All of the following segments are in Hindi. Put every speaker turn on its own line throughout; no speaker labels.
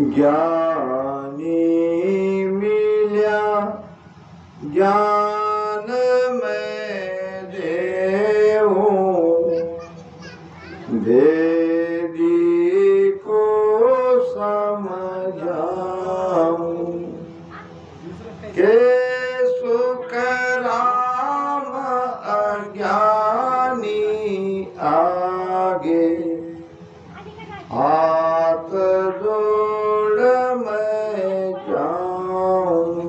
ज्ञानी मिल्या ज्ञान में देहूं, वेदी को समझाऊं के सुख राम अज्ञानी आगे हाथ जोड़ मैं जाऊं।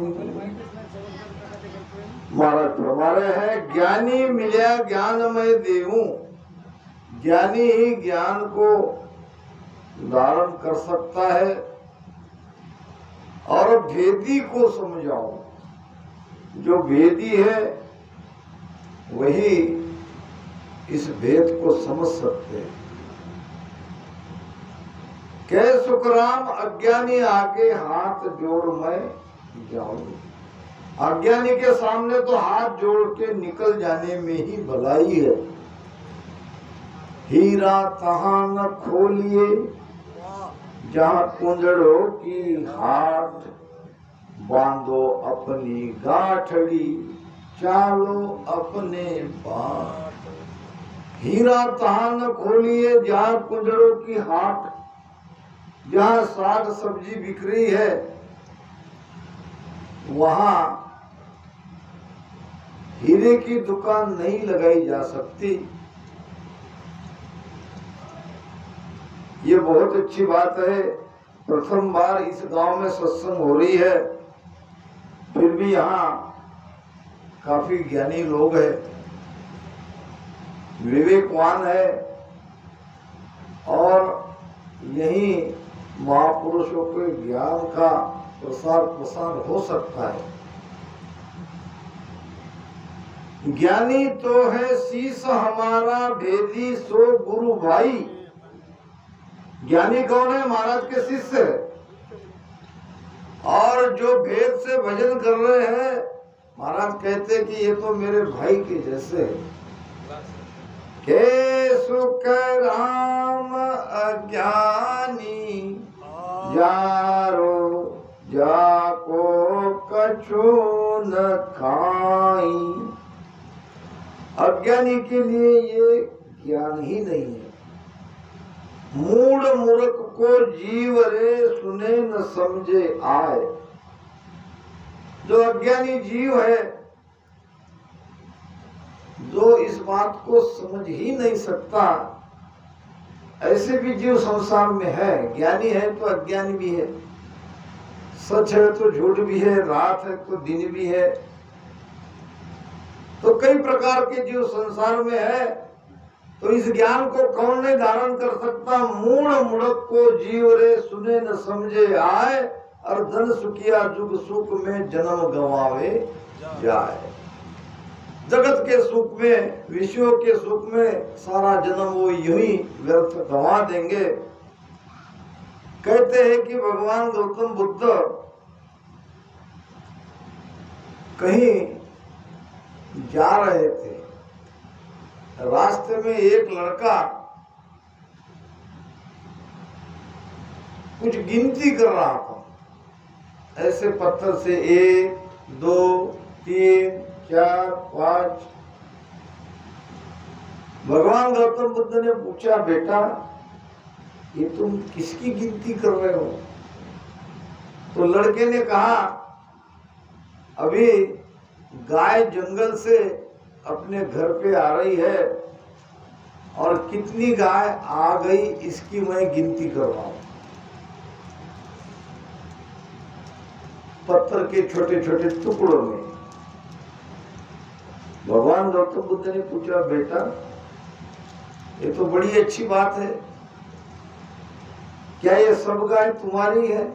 महाराज हमारे हैं ज्ञानी मिल्या ज्ञान मैं देऊं। ज्ञानी ही ज्ञान को धारण कर सकता है और भेदी को समझाऊं। जो भेदी है वही इस भेद को समझ सकते हैं। कै सुखराम अज्ञानी आगे हाथ जोड़ मैं जाऊं। अज्ञानी के सामने तो हाथ जोड़ के निकल जाने में ही भलाई है। हीरा तहां न खोलिए जहां कुंजड़ों की हाट, बांधो अपनी गाठड़ी चालो अपने बाट। हीरा तहां न खोलिए जहां कुंजड़ों की हाट, जहां साग सब्जी बिक रही है वहां हीरे की दुकान नहीं लगाई जा सकती। ये बहुत अच्छी बात है। प्रथम बार इस गांव में सत्संग हो रही है, फिर भी यहाँ काफी ज्ञानी लोग हैं, विवेकवान है और यही महापुरुषों के ज्ञान का प्रसार प्रसार हो सकता है। ज्ञानी तो है शीश हमारा भेदी सो गुरु भाई। ज्ञानी कौन है? महाराज के शिष्य। और जो भेद से भजन कर रहे हैं महाराज कहते कि ये तो मेरे भाई के जैसे। के सुख राम अज्ञानी यारो जाको कछु न खाई। अज्ञानी के लिए ये ज्ञान ही नहीं है। मूढ़ मूर्ख को जीव रे सुने न समझे आए। जो अज्ञानी जीव है, जो इस बात को समझ ही नहीं सकता, ऐसे भी जीव संसार में है। ज्ञानी है तो अज्ञानी भी है, सच है तो झूठ भी है, रात है तो दिन भी है। तो कई प्रकार के जीव संसार में है। तो इस ज्ञान को कौन नहीं धारण कर सकता? मूढ़ मूढ़क को जीव रे सुने न समझे आए, और धन सुखिया जुग सुख में जन्म गंवावे जाए। जगत के सुख में, विश्व के सुख में सारा जन्म वो यूं ही व्यर्थ गंवा देंगे। कहते हैं कि भगवान गौतम बुद्ध कहीं जा रहे थे, रास्ते में एक लड़का कुछ गिनती कर रहा था, ऐसे पत्थर से 1 2 3 4 5। भगवान गौतम बुद्ध ने पूछा, बेटा ये तुम किसकी गिनती कर रहे हो? तो लड़के ने कहा, अभी गाय जंगल से अपने घर पे आ रही है और कितनी गाय आ गई इसकी मैं गिनती कर रहा हूं। पत्थर के छोटे छोटे टुकड़ों में। भगवान गौतम बुद्ध ने पूछा, बेटा ये तो बड़ी अच्छी बात है, क्या ये सब गाय तुम्हारी है?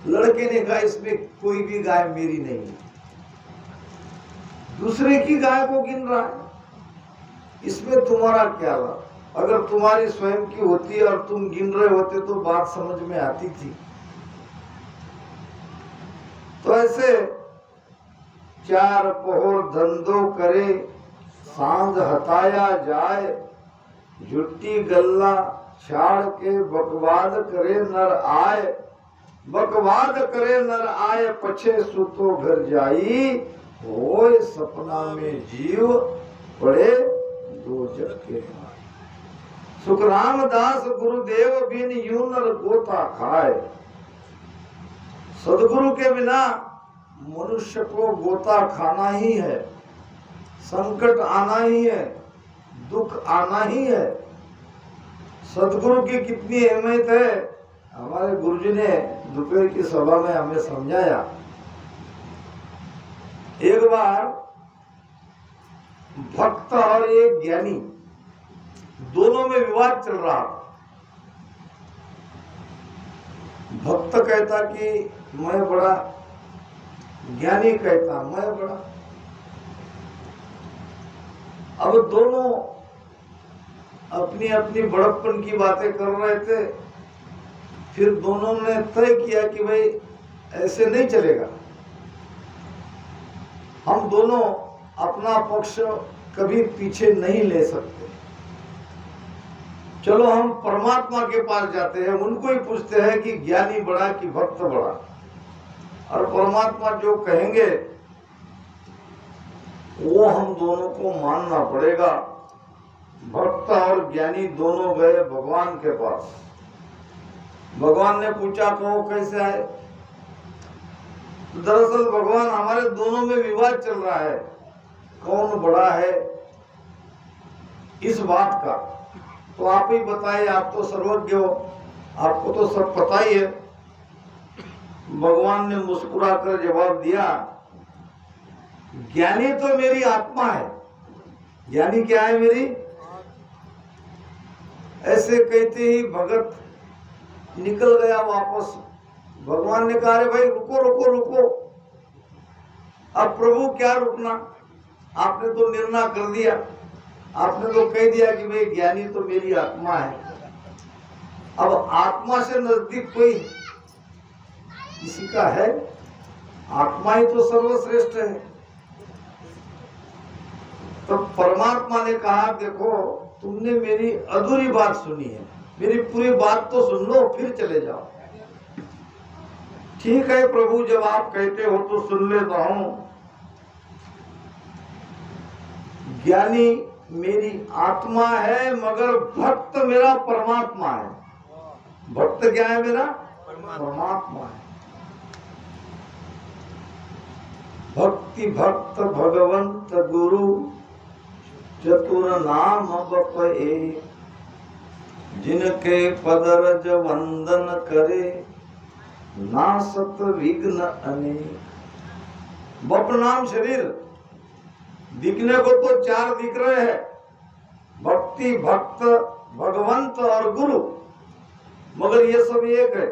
लड़के ने कहा, इसमें कोई भी गाय मेरी नहीं है, दूसरे की गाय को गिन रहा है, इसमें तुम्हारा क्या लाभ? अगर तुम्हारी स्वयं की होती और तुम गिन रहे होते तो बात समझ में आती थी। तो ऐसे 4 पहर धंधो करे सांझ हताया जाए, झुट्टी गल्ला छाड़ के बकवाद करे नर आए, बकवाद करे नर आए, पछे सुतो घर जाई, होए सपना में जीव पड़े दोजख के। सुखराम दास गुरुदेव बिन यूं नर गोता खाए। सदगुरु के बिना मनुष्य को गोता खाना ही है, संकट आना ही है, दुख आना ही है। सदगुरु की कितनी अहमियत है, हमारे गुरुजी ने दोपहर की सभा में हमें समझाया। एक बार भक्त और एक ज्ञानी दोनों में विवाद चल रहा था। भक्त कहता कि मैं बड़ा, ज्ञानी कहता मैं बड़ा। अब दोनों अपनी अपनी बड़प्पन की बातें कर रहे थे। फिर दोनों ने तय किया कि भाई ऐसे नहीं चलेगा, हम दोनों अपना पक्ष कभी पीछे नहीं ले सकते। चलो हम परमात्मा के पास जाते हैं, उनको ही पूछते हैं कि ज्ञानी बड़ा कि भक्त बड़ा, और परमात्मा जो कहेंगे वो हम दोनों को मानना पड़ेगा। भक्त और ज्ञानी दोनों गए भगवान के पास। भगवान ने पूछा कहो कैसे आए? दरअसल भगवान हमारे दोनों में विवाद चल रहा है, कौन बड़ा है इस बात का, तो आप ही बताइए, आप तो सर्वज्ञ हो, आपको तो सब पता ही है। भगवान ने मुस्कुराकर जवाब दिया, ज्ञानी तो मेरी आत्मा है। ज्ञानी क्या है? मेरी। ऐसे कहते ही भगत निकल गया वापस। भगवान ने कहा, भाई रुको रुको रुको, अब प्रभु क्या रुकना, आपने तो निर्णय कर दिया, आपने तो कह दिया कि भाई ज्ञानी तो मेरी आत्मा है। अब आत्मा से नजदीक कोई किसी का है? आत्मा ही तो सर्वश्रेष्ठ है। तो परमात्मा ने कहा, देखो तुमने मेरी अधूरी बात सुनी है, मेरी पूरी बात तो सुन लो फिर चले जाओ। ठीक है प्रभु, जब आप कहते हो तो सुन लेता हूं। ज्ञानी मेरी आत्मा है, मगर भक्त मेरा परमात्मा है। भक्त क्या है? मेरा परमात्मा है। भक्ति भक्त भगवंत गुरु चतुर नाम बपए, जिनके पदरज वंदन करे, नासत विघ्न अनेक। बप नाम शरीर, दिखने को तो चार दिख रहे हैं, भक्ति भक्त भगवंत और गुरु, मगर ये सब एक है।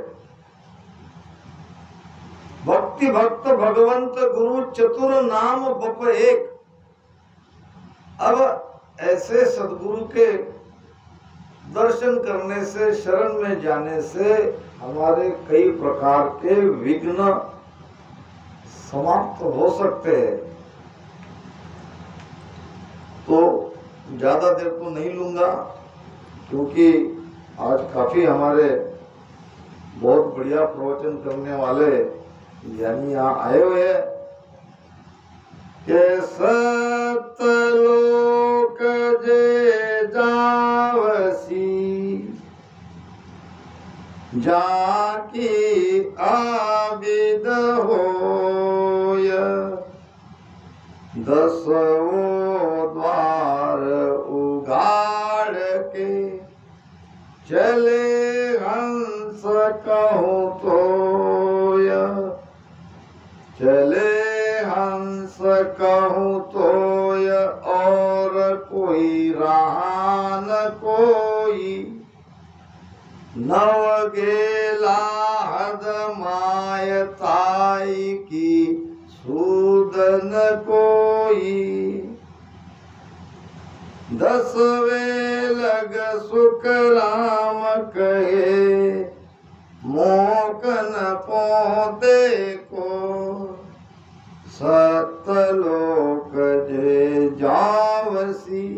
भक्ति भक्त भगवंत गुरु चतुर नाम बप एक। अब ऐसे सदगुरु के दर्शन करने से, शरण में जाने से हमारे कई प्रकार के विघ्न समाप्त हो सकते हैं। तो ज्यादा देर तो नहीं लूंगा, क्योंकि आज काफी हमारे बहुत बढ़िया प्रवचन करने वाले यानी यहाँ आए हुए हैं। के सतलोक जे जावसी, जाकी आबिद होय, दसों द्वार उगाड़ के, चले हंस कहूँ तोय, चले हंस कहूँ तोय, और कोई रहा न कोई, नव गेला हद माय ताई की, सूदन कोई, दसवे लग सुख राम कहे, मोकन पोते को, सतलोक जे जावसी,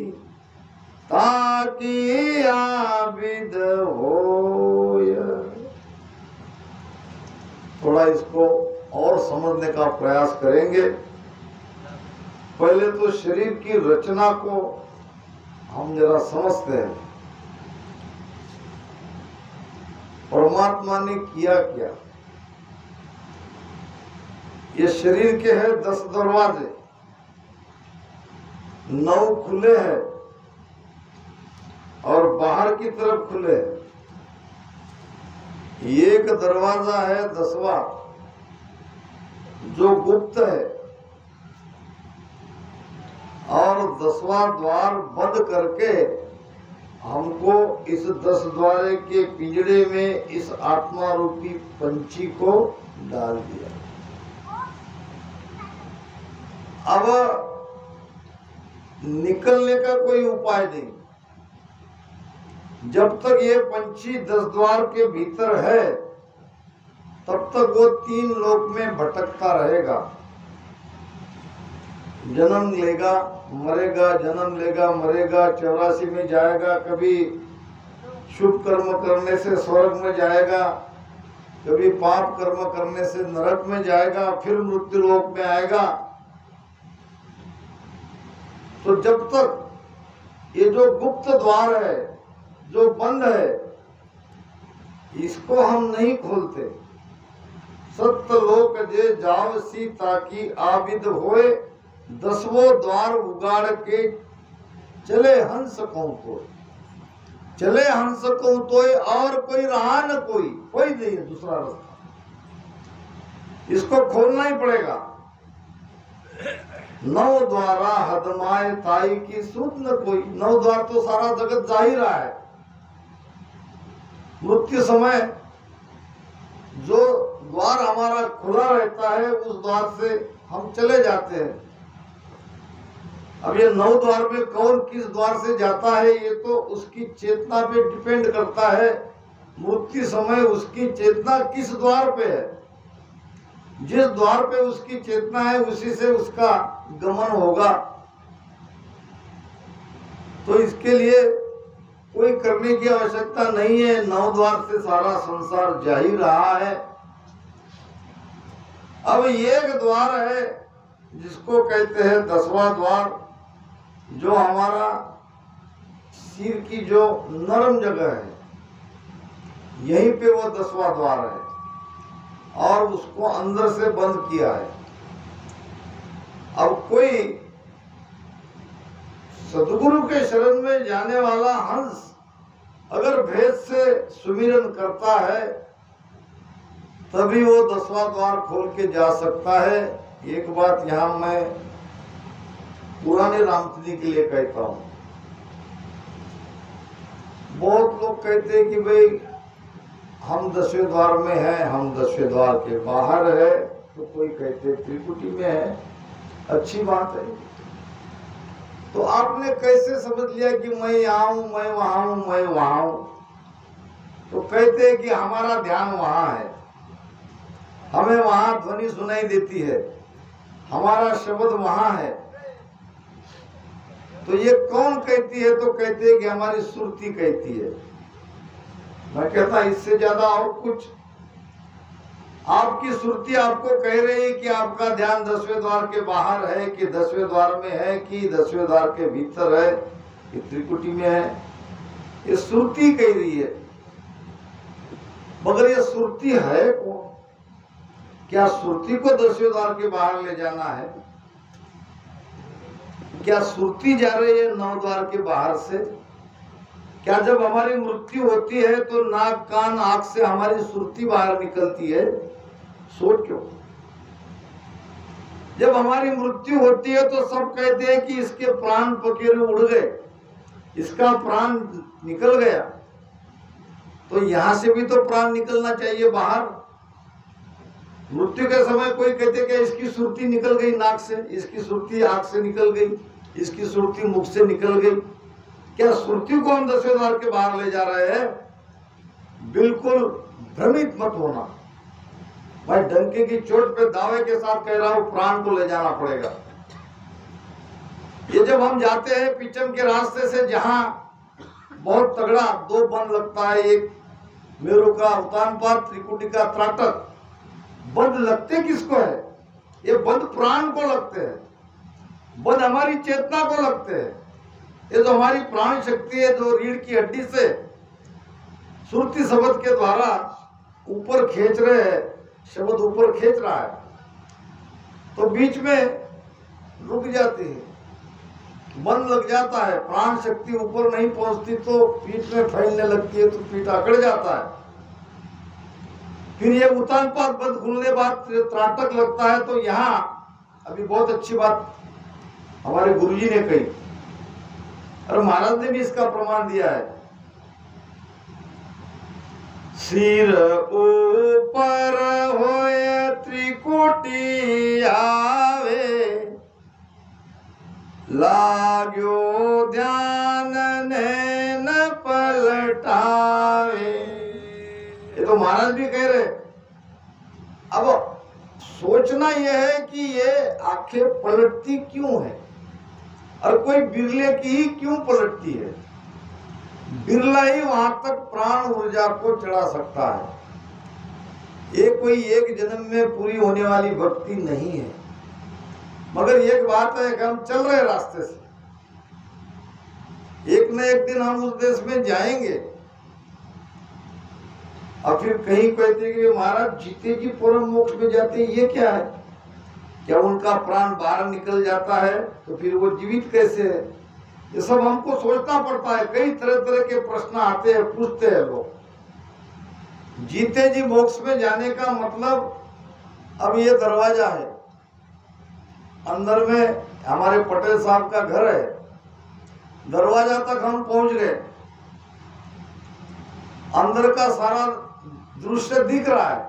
ताकि आबि आविद होय। थोड़ा इसको और समझने का प्रयास करेंगे। पहले तो शरीर की रचना को हम जरा समझते हैं। परमात्मा ने किया क्या? ये शरीर के हैं 10 दरवाजे, 9 खुले हैं और बाहर की तरफ खुले हैं। एक दरवाजा है 10वां जो गुप्त है, और 10वां द्वार बंद करके हमको इस 10 द्वारे के पिंजड़े में इस आत्मा रूपी पंछी को डाल दिया। अब निकलने का कोई उपाय नहीं। जब तक ये पंछी 10 द्वार के भीतर है तब तक वो 3 लोक में भटकता रहेगा। जन्म लेगा मरेगा, जन्म लेगा मरेगा, 84 में जाएगा, कभी शुभ कर्म करने से स्वर्ग में जाएगा, कभी पाप कर्म करने से नरक में जाएगा, फिर मृत्यु लोक में आएगा। तो जब तक ये जो गुप्त द्वार है, जो बंद है, इसको हम नहीं खोलते, सत्य लोक जे जाव सी ताकि आविद होए, 10वां द्वार उगाड़ के चले हंस को तो, चले हंस को तो, और कोई रहा न कोई नहीं है दूसरा रास्ता, इसको खोलना ही पड़ेगा। 9 द्वारा हदमाए ताई की सूत न कोई। 9 द्वार तो सारा जगत जा ही रहा है। मृत्यु समय जो द्वार हमारा खुला रहता है उस द्वार से हम चले जाते हैं। अब ये 9 द्वार में कौन किस द्वार से जाता है ये तो उसकी चेतना पे डिपेंड करता है। मृत्यु समय उसकी चेतना किस द्वार पे है, जिस द्वार पे उसकी चेतना है उसी से उसका गमन होगा। तो इसके लिए कोई करने की आवश्यकता नहीं है। 9 द्वार से सारा संसार जा ही रहा है। अब एक द्वार है जिसको कहते हैं 10वां द्वार, जो हमारा सिर की जो नरम जगह है, यहीं पे वो 10वां द्वार है और उसको अंदर से बंद किया है। अब कोई सदगुरु के शरण में जाने वाला हंस अगर भेद से सुमिरन करता है तभी वो 10वां द्वार खोल के जा सकता है। एक बात यहाँ मैं पुराने रामचंद्र के लिए कहता हूँ। बहुत लोग कहते हैं कि भाई हम 10वें द्वार में हैं, हम 10वें द्वार के बाहर है, तो कोई कहते त्रिकुटी में है। अच्छी बात है। तो आपने कैसे समझ लिया कि मैं यहाँ हूँ, मैं वहां हूँ, मैं वहां हूँ? तो कहते हैं कि हमारा ध्यान वहां है, हमें वहां ध्वनि सुनाई देती है, हमारा शब्द वहां है। तो ये कौन कहती है? तो कहते हैं कि हमारी सुरती कहती है। मैं कहता इससे ज्यादा और कुछ? आपकी सुरती आपको कह रही है कि आपका ध्यान 10वें द्वार के बाहर है कि 10वें द्वार में है कि 10वें द्वार के भीतर है कि त्रिकुटी में है। ये सुरती कह रही है, मगर ये सुरती है कौन? क्या सुरती को 10वें द्वार के बाहर ले जाना है? क्या सुरती जा रही है 9 द्वार के बाहर से? क्या जब हमारी मृत्यु होती है तो नाक कान आंख से हमारी सुरती बाहर निकलती है? सोच क्यों? जब हमारी मृत्यु होती है तो सब कहते हैं कि इसके प्राण पखेरु उड़ गए, इसका प्राण निकल गया। तो यहां से भी तो प्राण निकलना चाहिए बाहर। मृत्यु के समय कोई कहते कि इसकी सुरती निकल गई नाक से, इसकी सुरती आंख से निकल गई, इसकी सुरती मुख से निकल गई। क्या सुरती को हम 10वें द्वार के बाहर ले जा रहे हैं? बिल्कुल भ्रमित मत होना। भाई डंके की चोट पे दावे के साथ कह रहा हूं, प्राण को ले जाना पड़ेगा। ये जब हम जाते हैं पीछम के रास्ते से जहां बहुत तगड़ा दो बंद लगता है, एक मेरु का उत्तानपाद, त्रिकुटी का त्राटक। बंद लगते किसको है? ये बंद प्राण को लगते हैं, बंद हमारी चेतना को लगते हैं। ये जो हमारी प्राण शक्ति है, जो रीढ़ की हड्डी से सुरती शब्द के द्वारा ऊपर खींच रहे हैं, शब्द ऊपर खींच रहा है, तो बीच में रुक जाती है, बंद लग जाता है, प्राण शक्ति ऊपर नहीं पहुंचती तो पीठ में फैलने लगती है, तो पीठ अकड़ जाता है। फिर ये उत्तानपाद बंद खुलने बाद त्राटक लगता है। तो यहाँ अभी बहुत अच्छी बात हमारे गुरुजी ने कही और महाराज ने भी इसका प्रमाण दिया है। सिर ऊपर होए त्रिकुटी आवे, लाग्यो ध्यान नैन पलटावे। ये तो महाराज भी कह रहे। अब सोचना यह है कि ये आंखें पलटती क्यों है और कोई बिरले की ही क्यों पलटती है। बिरला ही वहां तक प्राण ऊर्जा को चढ़ा सकता है। ये कोई एक जन्म में पूरी होने वाली भक्ति नहीं है। मगर एक बात है कि हम चल रहे रास्ते से, एक न एक दिन हम उस देश में जाएंगे। और फिर कहीं कहते हैं कि महाराज जीते जी परम मोक्ष में जाते हैं, ये क्या है? क्या उनका प्राण बाहर निकल जाता है तो फिर वो जीवित कैसे है? ये सब हमको सोचना पड़ता है। कई तरह तरह के प्रश्न आते हैं, पूछते हैं लोग। जीते जी मोक्ष में जाने का मतलब, अब ये दरवाजा है, अंदर में हमारे पटेल साहब का घर है, दरवाजा तक हम पहुंच गए, अंदर का सारा दृश्य दिख रहा है,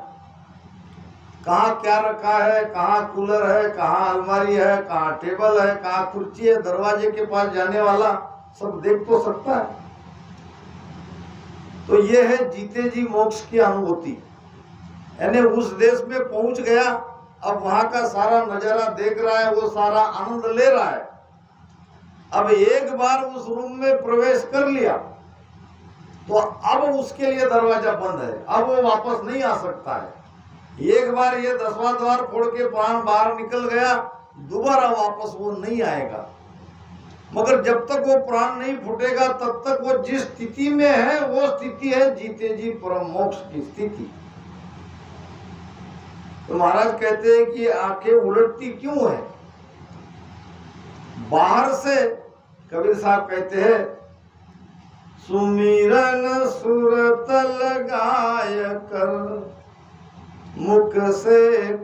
कहाँ क्या रखा है, कहाँ कूलर है, कहाँ अलमारी है, कहाँ टेबल है, कहाँ कुर्सी है, दरवाजे के पास जाने वाला सब देख तो सकता है। तो ये है जीते जी मोक्ष की अनुभूति। यानी उस देश में पहुंच गया, अब वहां का सारा नजारा देख रहा है, वो सारा आनंद ले रहा है। अब एक बार उस रूम में प्रवेश कर लिया तो अब उसके लिए दरवाजा बंद है, अब वो वापस नहीं आ सकता है। एक बार ये 10वां द्वार फोड़ के प्राण बाहर निकल गया, दोबारा वापस वो नहीं आएगा। मगर जब तक वो प्राण नहीं फूटेगा तब तक वो जिस स्थिति में है वो स्थिति है जीते जी परम मोक्ष की स्थिति। तो महाराज कहते हैं कि आंखें उलटती क्यों है? बाहर से कबीर साहब कहते हैं, सुमिरन सुरत लगाय कर, मुख से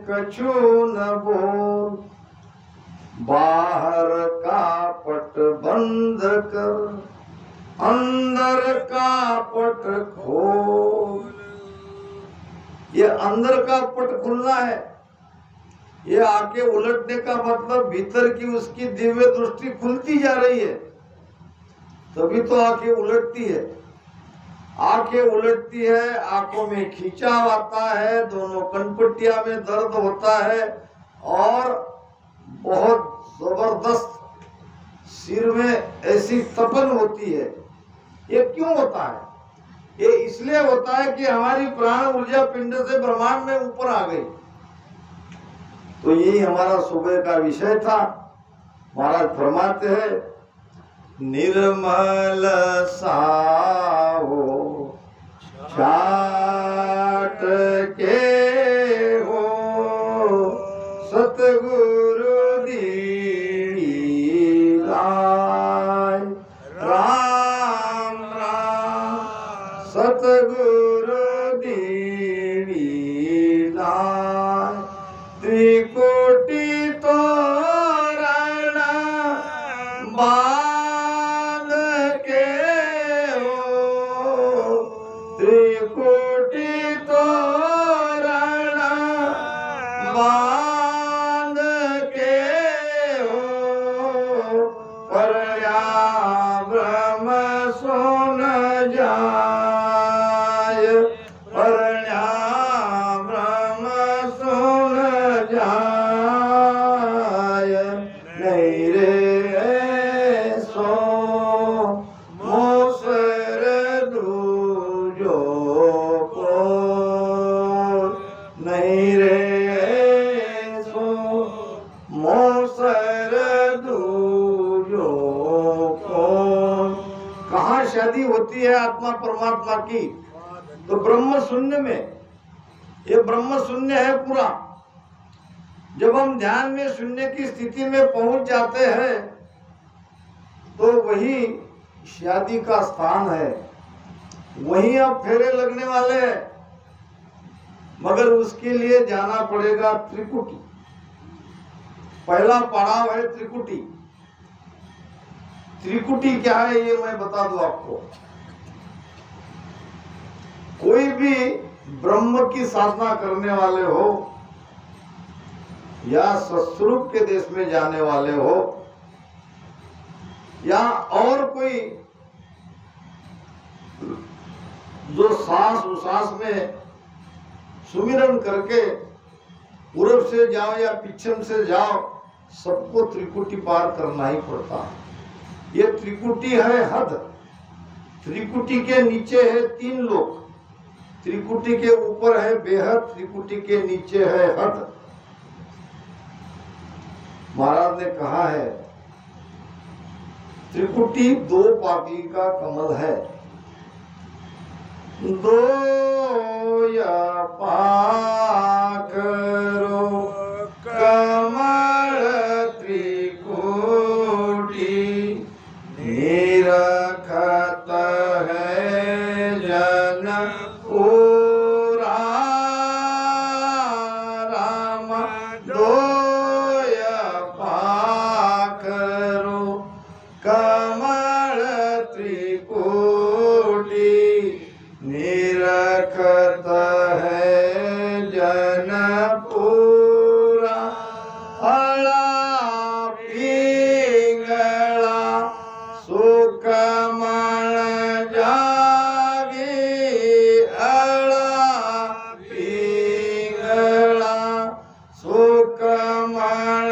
कछु न बोल, बाहर का पट बंद कर, अंदर का पट खोल। ये अंदर का पट खुलना है। ये आंखें उलटने का मतलब भीतर की उसकी दिव्य दृष्टि खुलती जा रही है, तभी तो आंखें उलटती है। आंखें उलटती है, आंखों में खिंचाव आता है, दोनों कनपट्टिया में दर्द होता है और बहुत जबरदस्त सिर में ऐसी तपन होती है। ये क्यों होता है? ये इसलिए होता है कि हमारी प्राण ऊर्जा पिंड से ब्रह्मांड में ऊपर आ गई। तो यही हमारा सुबह का विषय था। महाराज फरमाते हैं, निर्मल साहो छाट के हो, सतगुरु दीनी लाय। राम राम सतगुरु दीनी लाय। त्रिकोटि तोरण बांध के हो, त्रिकोटि तोरण बांध के हो, परया ब्रह्म सुन जाय, परया को नहीं रे सो मोसर दूजो को। कहाँ शादी होती है आत्मा परमात्मा की? तो ब्रह्म शून्य में। ये ब्रह्म शून्य है पूरा। जब हम ध्यान में शून्य की स्थिति में पहुंच जाते हैं तो वही शादी का स्थान है, वहीं अब फेरे लगने वाले हैं। मगर उसके लिए जाना पड़ेगा त्रिकुटी। पहला पड़ाव है त्रिकुटी। त्रिकुटी क्या है ये मैं बता दूं आपको। कोई भी ब्रह्म की साधना करने वाले हो या सत्स्वरूप के देश में जाने वाले हो या और कोई जो सांस उसास में सुमिरन करके पूरब से जाओ या पश्चिम से जाओ, सबको त्रिकुटी पार करना ही पड़ता है। ये त्रिकुटी है हद। त्रिकुटी के नीचे है तीन लोक, त्रिकुटी के ऊपर है बेहद, त्रिकुटी के नीचे है हद। महाराज ने कहा है त्रिकुटी दो पापी का कमल है। दो या पाकरो कमल त्रिकुटी निरखत है जन पूरा राम। दो या पाकरो कमल त्रिकुटी निरखत है जन पूरा। अड़ा पिंगला सुकमल जागी। अड़ा पिंगला सुकमल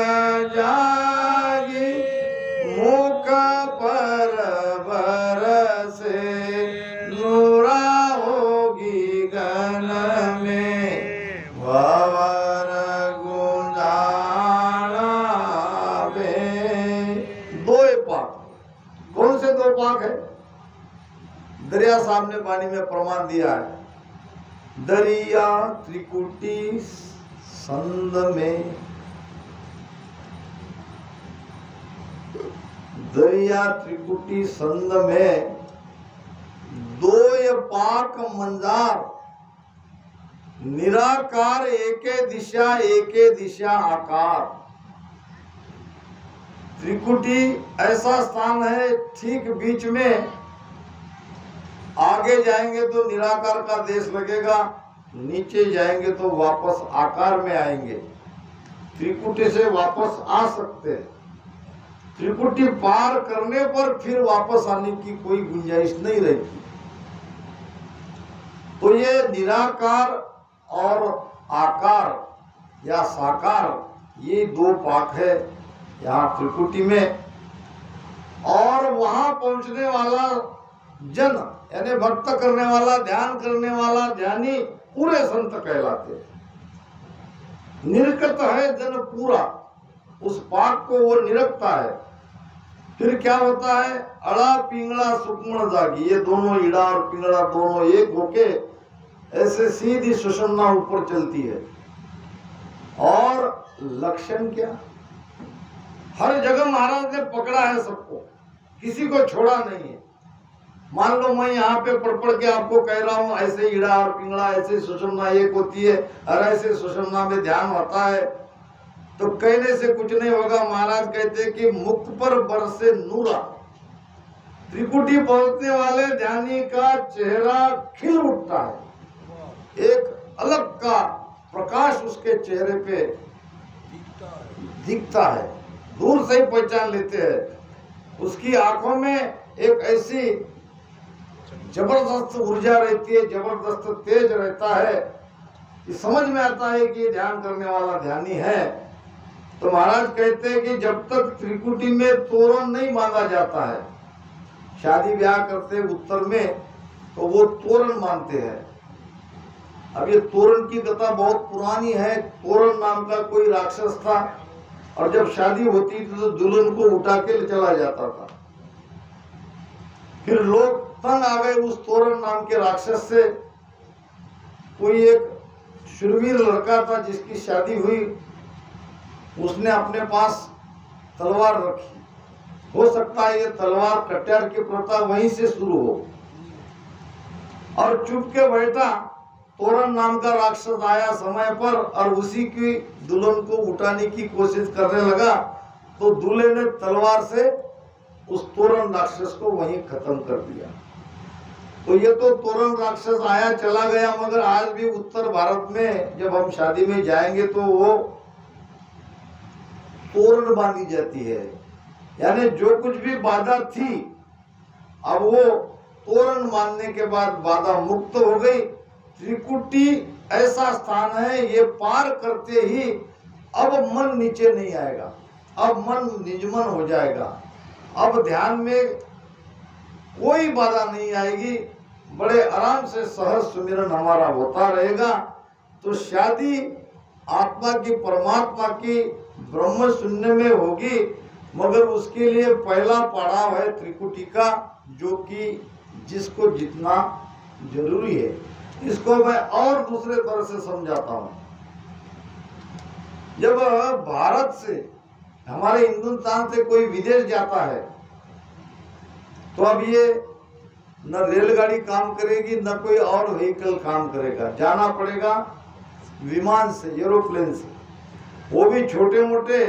जागी। मुख पर बरसे नूरा होगी गन में भंवर गुंजाना बे। दो पाक। कौन से दो पाक है? दरिया साहब ने पानी में प्रमाण दिया है। दरिया त्रिकुटी संद में, दरिया त्रिकुटी संद में दो पाक मंजार निराकार एके दिशा आकार। त्रिकुटी ऐसा स्थान है ठीक बीच में। आगे जाएंगे तो निराकार का देश लगेगा, नीचे जाएंगे तो वापस आकार में आएंगे। त्रिकुटी से वापस आ सकते हैं। त्रिकुटी पार करने पर फिर वापस आने की कोई गुंजाइश नहीं रहती। तो ये निराकार और आकार या साकार, ये दो पाक है यहाँ त्रिकुटी में। और वहां पहुंचने वाला जन यानी भक्त करने वाला, ध्यान करने वाला ध्यानी पूरे संत कहलाते हैं। निरखत है जन पूरा, उस पाक को वो निरखता है। फिर क्या होता है? अड़ा पिंगला सुकमण जागी। ये दोनों इड़ा और पिंगला दोनों एक होके ऐसे सीधी सुषुम्ना ऊपर चलती है। और लक्षण क्या? हर जगह महाराज ने पकड़ा है सबको, किसी को छोड़ा नहीं है। मान लो मैं यहाँ पे पढ़ के आपको कह रहा हूँ ऐसे इड़ा और पिंगला, ऐसे सुषुम्ना एक होती है और ऐसे सुषुम्ना में ध्यान होता है, तो कहने से कुछ नहीं होगा। महाराज कहते हैं कि मुख पर बरसे नूरा। त्रिकुटी पहुंचने वाले ध्यानी का चेहरा खिल उठता है, एक अलग का प्रकाश उसके चेहरे पे दिखता है, दूर से ही पहचान लेते हैं। उसकी आंखों में एक ऐसी जबरदस्त ऊर्जा रहती है, जबरदस्त तेज रहता है कि समझ में आता है कि ये ध्यान करने वाला ध्यानी है। तो महाराज कहते हैं कि जब तक त्रिकुटी में तोरण नहीं मांगा जाता है, शादी ब्याह करते उत्तर में तो वो तोरण मानते हैं। अब ये तोरण की कथा बहुत पुरानी है। तोरण नाम का कोई राक्षस था और जब शादी होती थी तो दुल्हन को उठा के चला जाता था। फिर लोग तंग आ गए उस तोरण नाम के राक्षस से। कोई एक शूरवीर लड़का था जिसकी शादी हुई, उसने अपने पास तलवार रखी। हो सकता है ये तलवार कट्यार की प्रथा वहीं से शुरू हो। और चुप के बैठा, तोरण नाम का राक्षस आया समय पर और उसी की दुल्हन को उठाने की कोशिश करने लगा, तो दूल्हे ने तलवार से उस तोरण राक्षस को वहीं खत्म कर दिया। तो ये तो तोरण राक्षस आया चला गया, मगर आज भी उत्तर भारत में जब हम शादी में जाएंगे तो वो तोरण बांधी जाती है, यानी जो कुछ भी बाधा थी अब वो तोरण बांधने के बाद बाधा मुक्त हो गई। त्रिकुटी ऐसा स्थान है, ये पार करते ही अब मन नीचे नहीं आएगा, अब मन निजमन हो जाएगा, अब ध्यान में कोई बाधा नहीं आएगी, बड़े आराम से सहज सुमिरन हमारा होता रहेगा। तो शादी आत्मा की परमात्मा की ब्रह्म शून्य में होगी, मगर उसके लिए पहला पड़ाव है त्रिकुटी का, जो कि जिसको जितना जरूरी है। इसको मैं और दूसरे तरह से समझाता हूँ। जब भारत से, हमारे हिंदुस्तान से कोई विदेश जाता है तो अब ये न रेलगाड़ी काम करेगी न कोई और व्हीकल काम करेगा, जाना पड़ेगा विमान से, एरोप्लेन से, वो भी छोटे मोटे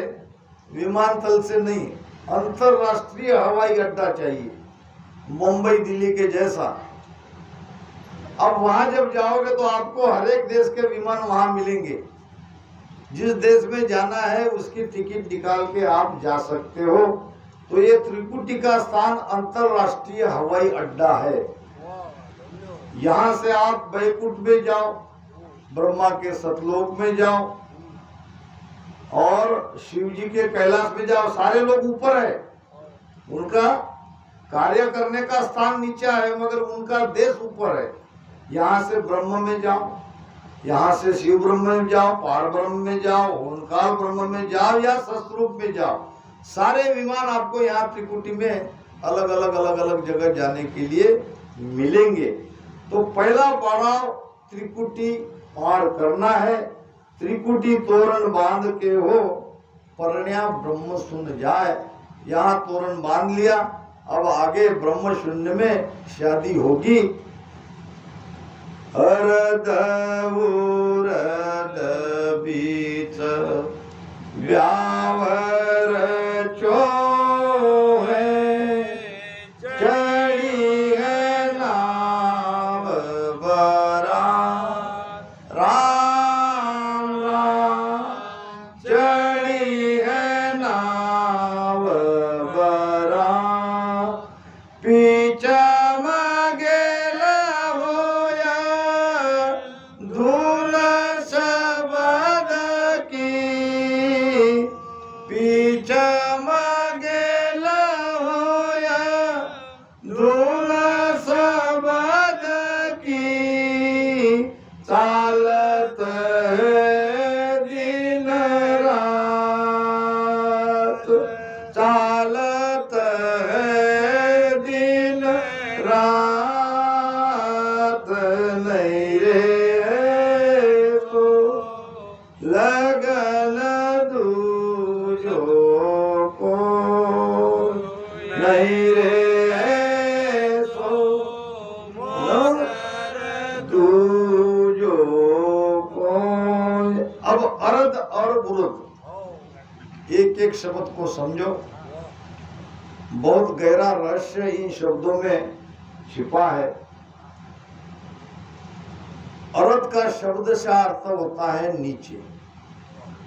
विमानतल से नहीं, अंतरराष्ट्रीय हवाई अड्डा चाहिए, मुंबई दिल्ली के जैसा। अब वहां जब जाओगे तो आपको हर एक देश के विमान वहां मिलेंगे, जिस देश में जाना है उसकी टिकट निकाल के आप जा सकते हो। तो ये त्रिकुटी का स्थान अंतरराष्ट्रीय हवाई अड्डा है। यहाँ से आप बैकुंठ में जाओ, ब्रह्मा के सतलोक में जाओ और शिव जी के कैलाश में जाओ, सारे लोग ऊपर है, उनका कार्य करने का स्थान नीचे है, मगर उनका देश ऊपर है। यहाँ से ब्रह्म में जाओ, यहाँ से शिव ब्रह्म में जाओ, पार ब्रह्म में जाओ, ओंकार ब्रह्म में जाओ या सतरूप में जाओ, सारे विमान आपको यहाँ त्रिकुटी में अलग अलग जगह जाने के लिए मिलेंगे। तो पहला पड़ाव त्रिकुटी पार करना है। त्रिकुटी तोरण बांध के हो परण्या ब्रह्म शून्य जाए, यहाँ तोरण बांध लिया, अब आगे ब्रह्म शून्य में शादी होगी। अरद उरद बीच व्यावर चोहे, चढ़ी है नाव बरा राम राम, चढ़ी है नाव बरा, पीछा मगेल होया धूल शबद की, पीछा मगेल होया धूल शबद की, चालत है दिन रात, चालत है दिन रात, नहीं रे तो लगन दूजो को, नहीं रे सो दूजो को। अब अर्ध और बुरुद एक एक शब्द को समझो, बहुत गहरा रहस्य इन शब्दों में छिपा है। अर्ध का शब्द से अर्थ होता है नीचे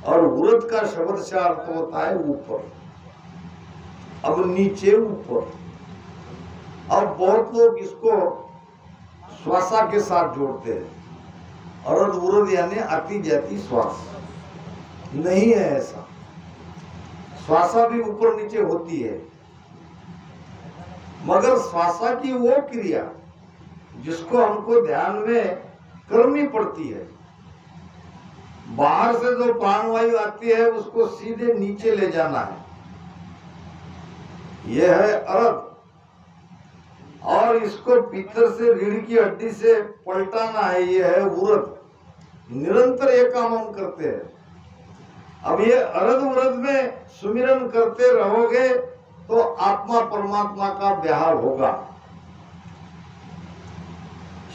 और उर्द का शब्द से अर्थ होता है ऊपर। अब नीचे ऊपर, अब बहुत लोग इसको श्वासा के साथ जोड़ते हैं, अर्ध उर्द यानी आती जाती श्वास, नहीं है ऐसा। श्वासा भी ऊपर नीचे होती है, मगर श्वासा की वो क्रिया जिसको हमको ध्यान में करनी पड़ती है। बाहर से जो प्राणवायु आती है उसको सीधे नीचे ले जाना है, यह है अर्ध। और इसको भीतर से रीढ़ की हड्डी से पलटाना है, यह है उरद। निरंतर ये काम हम करते हैं। अब ये अर्ध उरद में सुमिरन करते रहोगे तो आत्मा परमात्मा का व्याहार होगा।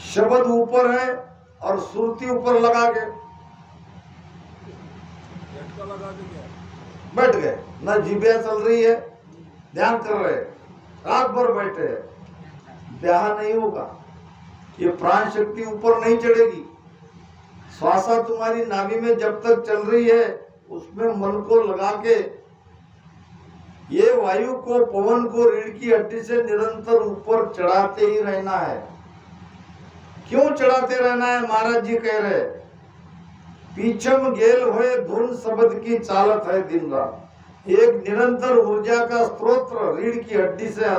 शब्द ऊपर है और सुरती ऊपर लगा के बैठ गए, न जीभे चल रही है, ध्यान कर रहे, रात भर बैठे हैं, ब्याह नहीं होगा। ये प्राण शक्ति ऊपर नहीं चढ़ेगी। श्वासा तुम्हारी नाभि में जब तक चल रही है उसमें मन को लगा के ये वायु को, पवन को रीढ़ की हड्डी से निरंतर ऊपर चढ़ाते ही रहना है। क्यों चढ़ाते रहना है? महाराज जी कह रहे, पीछम गेल होए धुन शब्द की चालत है दिन रात। एक निरंतर ऊर्जा का स्रोत रीढ़ की हड्डी से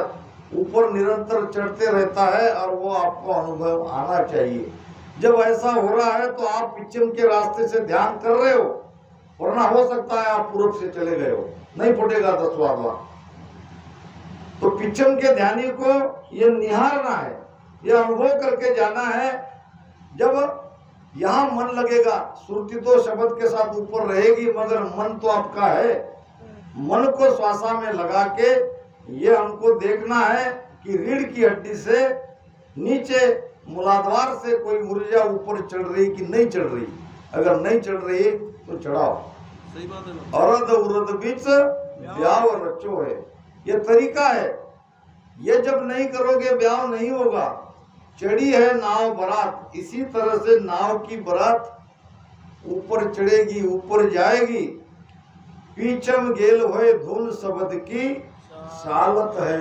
ऊपर निरंतर चढ़ते रहता है और वो आपको अनुभव आना चाहिए। जब ऐसा हो रहा है तो आप पश्चिम के रास्ते से ध्यान कर रहे हो, वरना हो सकता है आप पूर्व से चले गए हो, नहीं फटेगा 10 वाला। तो पश्चिम के ध्यानी को ये निहारना है, ये अनुभव करके जाना है। जब यहाँ मन लगेगा, सुरती तो शब्द के साथ ऊपर रहेगी मगर मन तो आपका है। मन को श्वासा में लगा के ये हमको देखना है कि रीढ़ की हड्डी से नीचे मूलाधार से कोई ऊर्जा ऊपर चढ़ रही कि नहीं चढ़ रही। अगर नहीं चढ़ रही तो चढ़ाओ।
सही बात है।
अर्ध उरद बीच ब्याह रचो है, ये तरीका है। ये जब नहीं करोगे ब्याह नहीं होगा। चढ़ी है नाव बरात, इसी तरह से नाव की बरात ऊपर चढ़ेगी, ऊपर जाएगी। पीछम गेल होए धुन शब्द की सालत है।